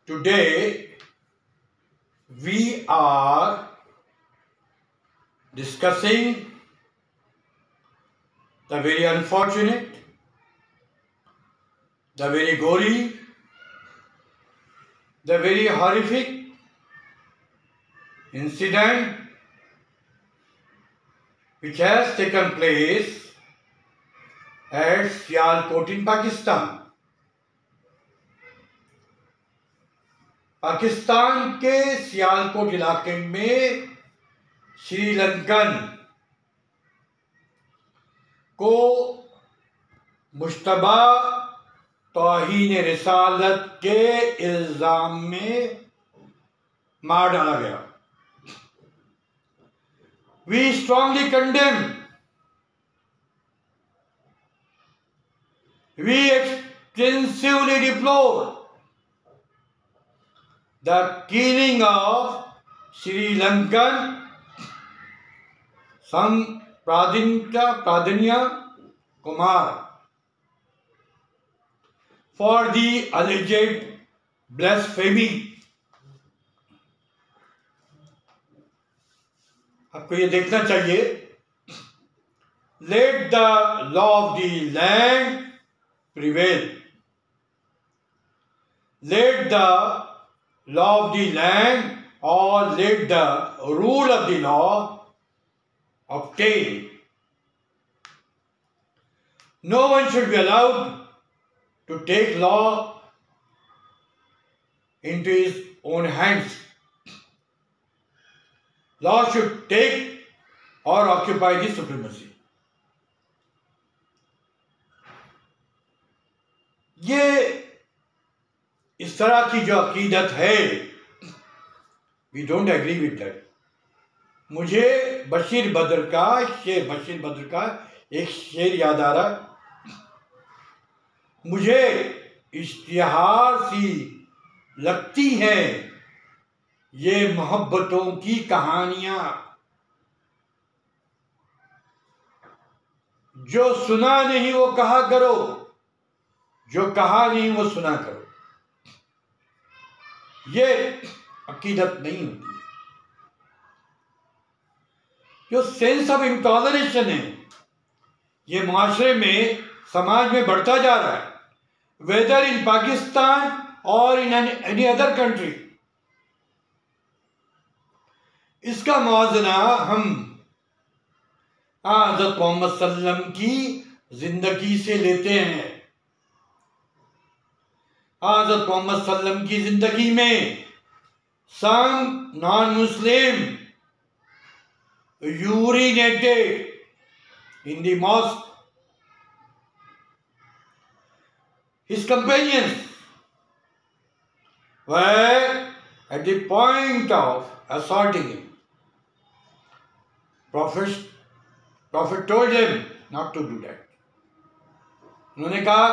Today we are discussing the very unfortunate, the very gory, the very horrific incident which has taken place at Sialkot in Pakistan. Pakistan के सियालकोट इलाके में श्रीलंकन को मुश्तबा तौहीन रिसालत के इल्जाम में मार डाला गया. We strongly condemn. We extensively deplore the killing of Sri Lankan Pradanya Kumar for the alleged blasphemy. आपको ये देखना चाहिए. Let the law of the land prevail. Let the law of the land or let the rule of the law obtain. No one should be allowed to take law into his own hands. Law should take or occupy the supremacy. ये इस तरह की जो अकीदत है, we don't agree with that. मुझे बशीर बद्र का एक शेर याद आ रहा. मुझे इश्तिहार सी लगती हैं ये मोहब्बतों की कहानियां, जो सुना नहीं वो कहा करो, जो कहा नहीं वो सुना करो. ये अकीदत नहीं होती है. जो सेंस ऑफ इंटॉलरेशन है ये माशरे में, समाज में बढ़ता जा रहा है, वेदर इन पाकिस्तान और इन एनी अदर कंट्री. इसका मुआवजा हम हज़रत मोहम्मद सल्लम की जिंदगी से लेते हैं. हज़रत मोहम्मद सल्लम की जिंदगी में some non-Muslim urinated in the mosque. His companions were at the point of assaulting him. Prophet told them not to do that. उन्होंने कहा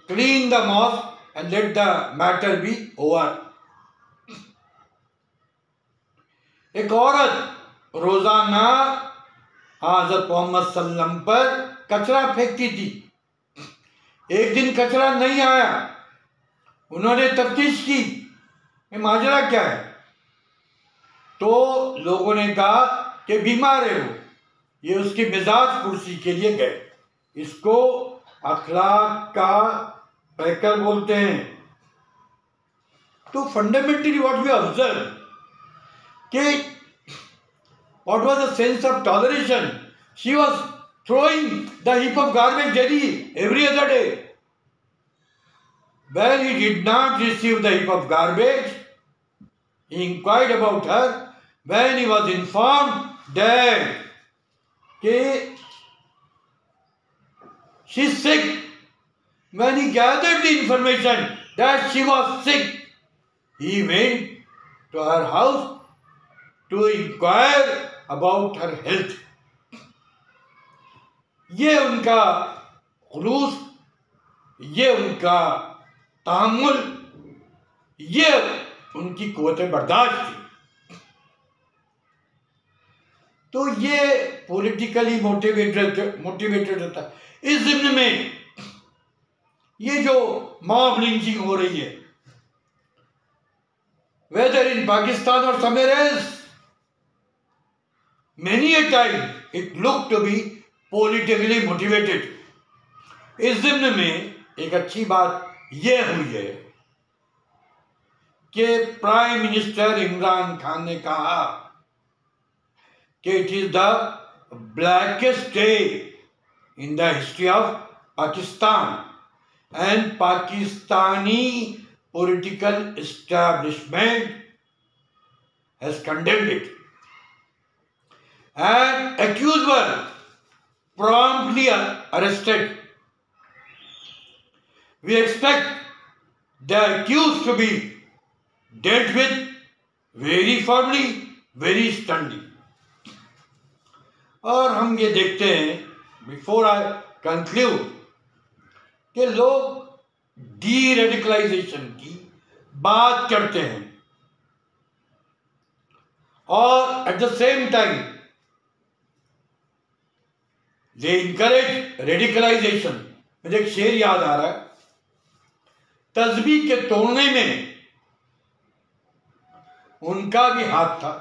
clean the mosque and let the matter be over. एक औरत रोजाना हज़रत मोहम्मद सल्लम पर कचरा फेंकती थी. एक दिन कचरा नहीं आया. उन्होंने तफ्तीश की ये माजरा क्या है. तो लोगों ने कहा कि बीमार है वो, ये उसकी मिजाज पुरसी के लिए गए. इसको अखलाक का पैकर बोलते हैं. तो फंडामेंटली व्हाट वी ऑब्जर्व कि what was the sense of toleration. She was throwing the heap of garbage every other day. When he did not receive the heap of garbage, he inquired about her. When he was informed that she is sick, when he gathered the information that she was sick, he went to her house to inquire about her health. ये उनका खुलूस, ये उनका तहम्मुल, ये उनकी क़ुव्वत बर्दाश्त थी. तो ये पॉलिटिकली मोटिवेटेड रहता है. इस ज़िम्न में ये जो मॉब लिंचिंग हो रही है, whether in Pakistan or somewhere else. Many a time it looked to be politically motivated. इस ज़िम्न में एक अच्छी बात यह हुई है कि प्राइम मिनिस्टर इमरान खान ने कहा कि it is the blackest day in the history of Pakistan and Pakistani political establishment has condemned it and accused were promptly arrested. We expect the accused to be dealt with very firmly, very sternly. और हम ये देखते हैं before I conclude कि लोग D radicalisation की बात करते हैं और at the same time they encourage radicalization. मुझे एक शेर याद आ रहा है, तस्बीह के तोड़ने में उनका भी हाथ था,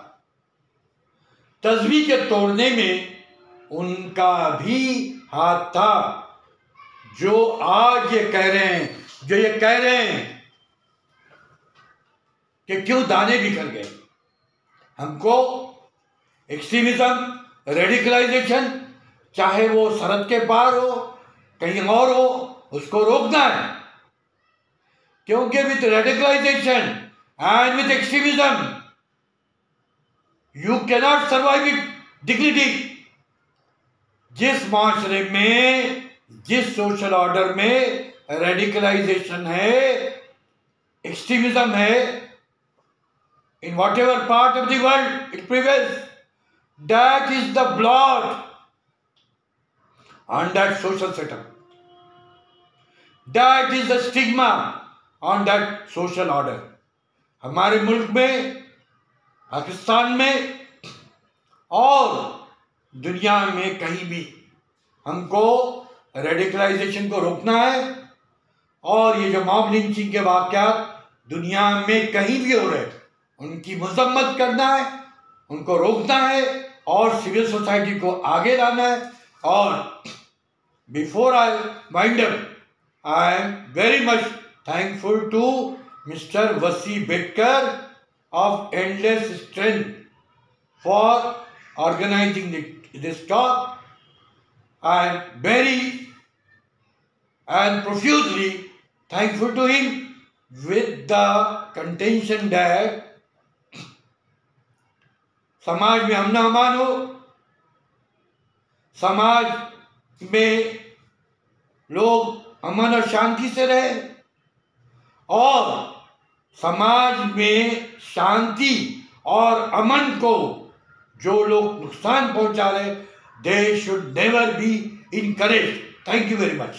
तस्बीह के तोड़ने में उनका भी हाथ था। जो आज ये कह रहे हैं, जो ये कह रहे हैं कि क्यों दाने बिखर गए, हमको एक्सट्रीमिज्म, रेडिकलाइजेशन, चाहे वो सरहद के पार हो, कहीं और हो, उसको रोकना है। क्योंकि with radicalization and with extremism you cannot survive with dignity. जिस माशरे में, जिस सोशल ऑर्डर में रेडिकलाइजेशन है, एक्सट्रीमिज्म है, in whatever part of the world it prevails, that is the blot on that social setup. That is the stigma on that social order. हमारे मुल्क में, पाकिस्तान में और दुनिया में कहीं भी हमको रेडिकलाइजेशन को रोकना है। और ये जो मॉब लिंचिंग के वाक़यात दुनिया में कहीं भी हो रहे हैं, उनकी मजम्मत करना है, उनको रोकना है और सिविल सोसाइटी को आगे लाना है। और before I wind up, I am very much thankful to Mr. Wasi Bedkar of Endless Strength for organizing this talk. I am very and profusely thankful to him with the contention that समाज में अमन अमान हो, समाज में लोग अमन और शांति से रहे और समाज में शांति और अमन को जो लोग नुकसान पहुंचा रहे, they should never be encourage. Thank you very much.